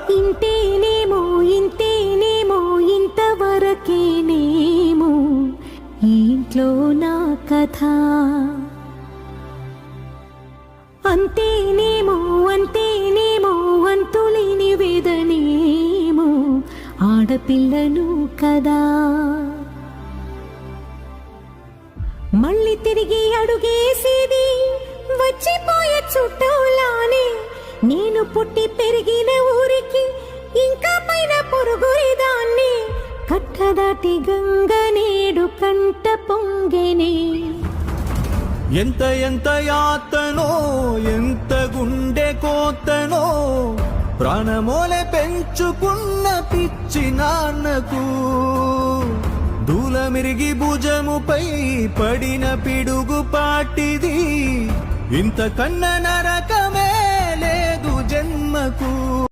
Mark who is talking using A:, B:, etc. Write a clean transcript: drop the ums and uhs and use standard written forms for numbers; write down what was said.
A: ఇంతేనేమో ఇంతేనేమో ఇంతవరకేనేమో ఈ ఇంట్లో నా కథ. అంతేనేమో అంతేనేమో అంతులేని వేదనేమో ఆడపిల్లను కదా. మళ్ళీ తిరిగి అడుగేసేది వచ్చిపోయే చుట్టూలానే. నేను పుట్టి పెరిగిన ఊరికి ఇంకా పైన పొరుగురిదాన్ని. కట్టదాటి గంగ నేడు కంట పొంగెనే.
B: ఎంత ఎంత యాతనో ఎంత గుండె కోతనో ప్రాణమోలే పెంచుకున్న పిచ్చి నాన్నకు. దూలమిరిగి భుజముపై పడిన పిడుగు పాటిది. ఇంతకన్నా నరకమే లేదు జన్మకు.